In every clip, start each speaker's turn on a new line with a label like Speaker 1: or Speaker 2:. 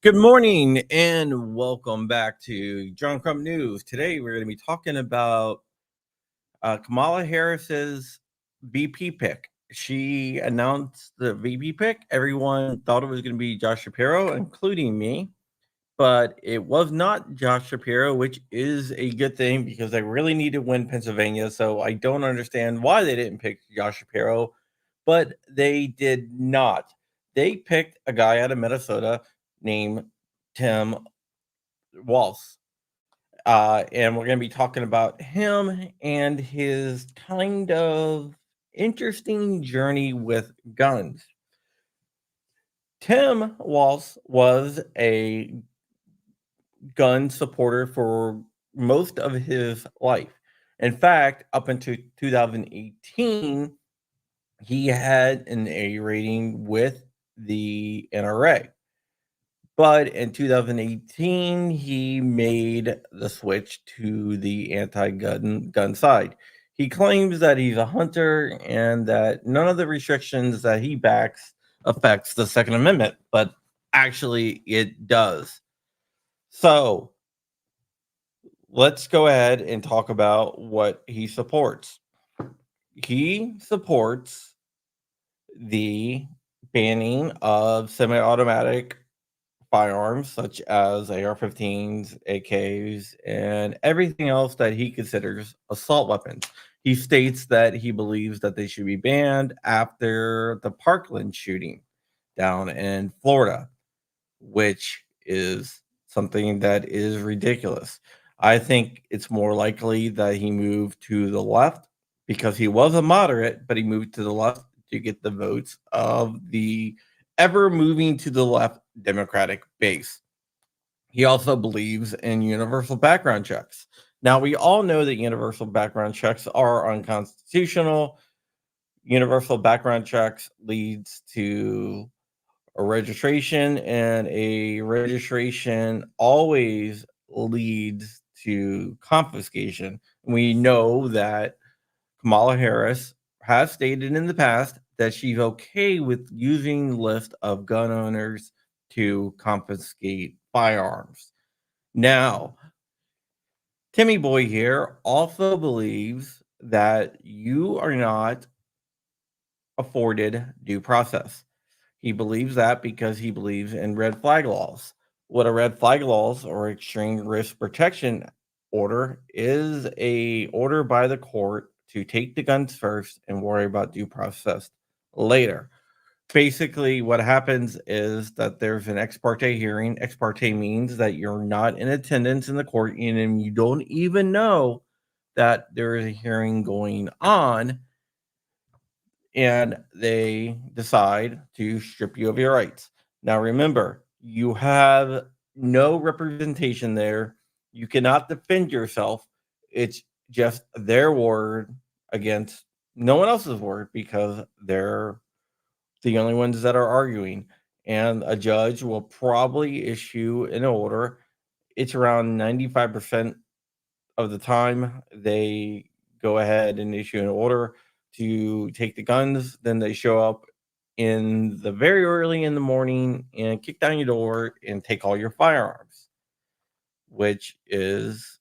Speaker 1: Good morning and welcome back to John Crump News. Today we're going to be talking about Kamala Harris's VP pick. She announced the VP pick. Everyone thought it was going to be Josh Shapiro, including me, but it was not Josh Shapiro, which is a good thing because they really need to win Pennsylvania. So I don't understand why they didn't pick Josh Shapiro, but they did not. They picked a guy out of Minnesota named Tim Walz. And we're going to be talking about him and his kind of interesting journey with guns. Tim Walz was a gun supporter for most of his life. In fact, up until 2018, he had an A rating with the NRA. But in 2018, he made the switch to the anti-gun side. He claims that he's a hunter and that none of the restrictions that he backs affects the Second Amendment, but actually it does. So let's go ahead and talk about what he supports. He supports the banning of semi-automatic firearms such as AR-15s, AKs, and everything else that he considers assault weapons. He states that he believes that they should be banned after the Parkland shooting down in Florida, which is something that is ridiculous. I think it's more likely that he moved to the left because he was a moderate, but he moved to the left to get the votes of the ever moving to the left Democratic base. He also believes in universal background checks. Now, we all know that universal background checks are unconstitutional. Universal background checks leads to a registration, and a registration always leads to confiscation. We know that Kamala Harris has stated in the past that she's okay with using the list of gun owners to confiscate firearms. Now, Timmy Boy here also believes that you are not afforded due process. He believes that because he believes in red flag laws. What a red flag laws or extreme risk protection order is a order by the court to take the guns first and worry about due process later. Basically, what happens is that there's an ex parte hearing. Ex parte means that you're not in attendance in the court and you don't even know that there is a hearing going on, and they decide to strip you of your rights. Now, remember, you have no representation there. You cannot defend yourself. It's just their word against no one else's word because they're the only ones that are arguing. And a judge will probably issue an order. It's around 95% of the time they go ahead and issue an order to take the guns. Then they show up in the very early in the morning and kick down your door and take all your firearms, which is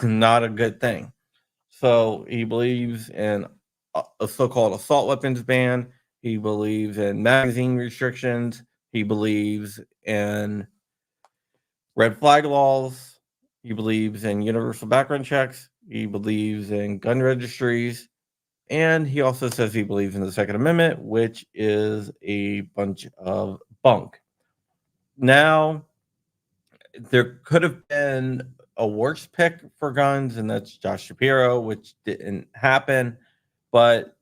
Speaker 1: not a good thing. So he believes in a so-called assault weapons ban. He believes in magazine restrictions. He believes in red flag laws. He believes in universal background checks. He believes in gun registries. And he also says he believes in the Second Amendment, which is a bunch of bunk. Now, there could have been a worse pick for guns, and that's Josh Shapiro, which didn't happen. But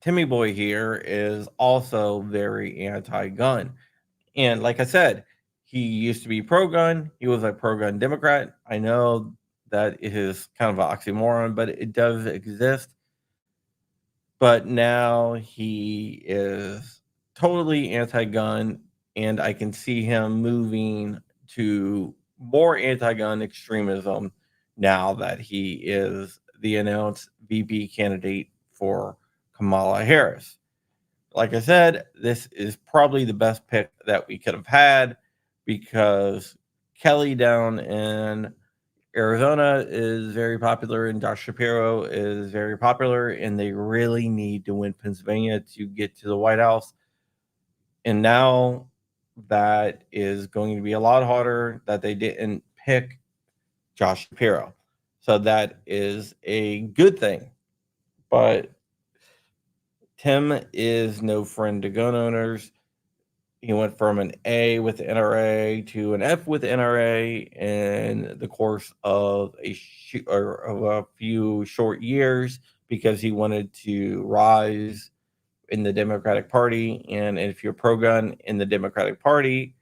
Speaker 1: Timmy Boy here is also very anti gun. And like I said, he used to be pro gun. He was a pro gun Democrat. I know that is kind of an oxymoron, but it does exist. But now he is totally anti-gun, and I can see him moving to more anti-gun extremism now that he is the announced VP candidate for Kamala Harris. Like I said, this is probably the best pick that we could have had because Kelly down in Arizona is very popular and Josh Shapiro is very popular, and they really need to win Pennsylvania to get to the White House. And now that is going to be a lot harder that they didn't pick Josh Shapiro. So that is a good thing. But Tim is no friend to gun owners. He went from an A with the NRA to an F with the NRA in the course of or of a few short years because he wanted to rise in the Democratic Party. And if you're pro gun in the Democratic Party,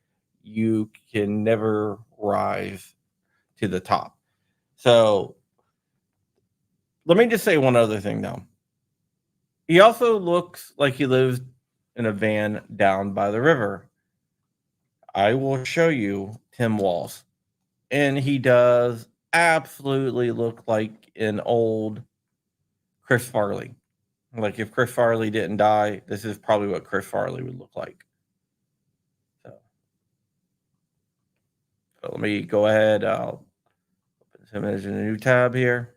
Speaker 1: you can never rise to the top. So let me just say one other thing though. He also looks like he lives in a van down by the river. I will show you Tim Walz. And he does absolutely look like an old Chris Farley. Like if Chris Farley didn't die, this is probably what Chris Farley would look like. So let me go ahead. I'll open this image in a new tab here.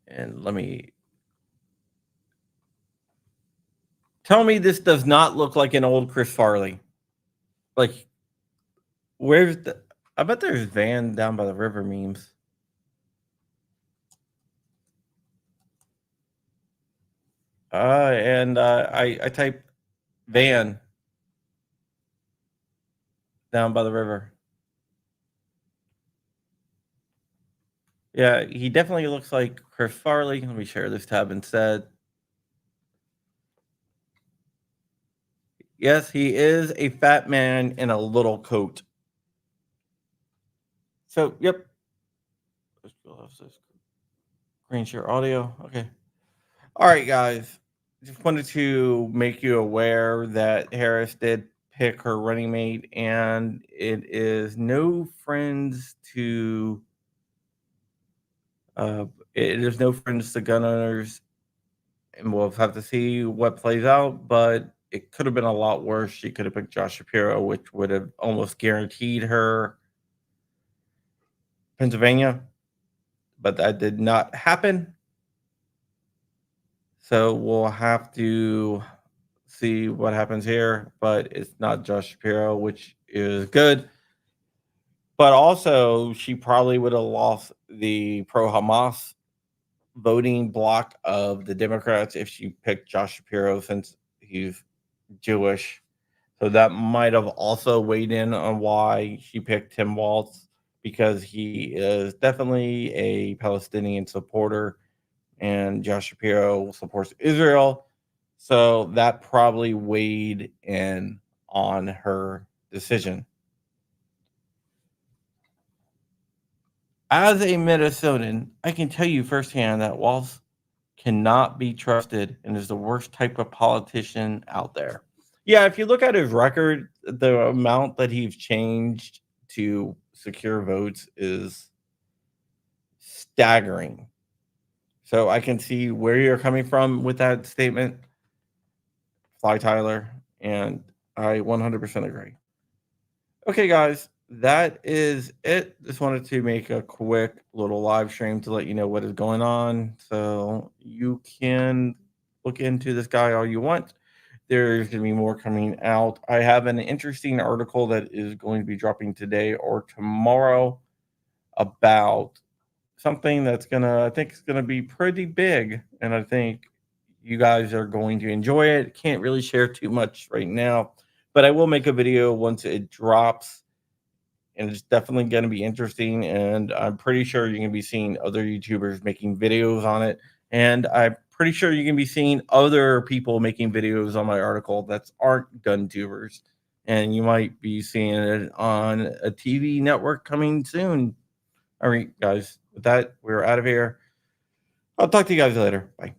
Speaker 1: And let me tell me this does not look like an old Chris Farley. Like, where's the I bet there's Van down by the river memes. And I type Van down by the river. Yeah, he definitely looks like Chris Farley. Let me share this tab instead. Yes, he is a fat man in a little coat. So, yep. Let's go off this screen share audio. Okay. All right, guys. Just wanted to make you aware that Harris did pick her running mate, and it is no friends to it is no friends to gun owners, and we'll have to see what plays out. But it could have been a lot worse. She could have picked Josh Shapiro, which would have almost guaranteed her Pennsylvania, but that did not happen. So we'll have to see what happens here, but it's not Josh Shapiro, which is good. But also, she probably would have lost the pro Hamas voting block of the Democrats if she picked Josh Shapiro since he's Jewish. So that might have also weighed in on why she picked Tim Walz because he is definitely a Palestinian supporter and Josh Shapiro supports Israel. So that probably weighed in on her decision. As a Minnesotan, I can tell you firsthand that Walz cannot be trusted and is the worst type of politician out there. Yeah, if you look at his record, the amount that he's changed to secure votes is staggering. So I can see where you're coming from with that statement, Fly Tyler, and I 100% agree. Okay, guys, that is it. Just wanted to make a quick little live stream to let you know what is going on. So you can look into this guy all you want. There's going to be more coming out. I have an interesting article that is going to be dropping today or tomorrow about something that's gonna I think it's gonna be pretty big, and I think you guys are going to enjoy it. Can't really share too much right now, but I will make a video once it drops, and it's definitely gonna be interesting. And I'm pretty sure you're gonna be seeing other YouTubers making videos on it, and I'm pretty sure you're gonna be seeing other people making videos on my article that aren't gun tubers, and you might be seeing it on a TV network coming soon. All right, guys. With that, we're out of here. I'll talk to you guys later. Bye.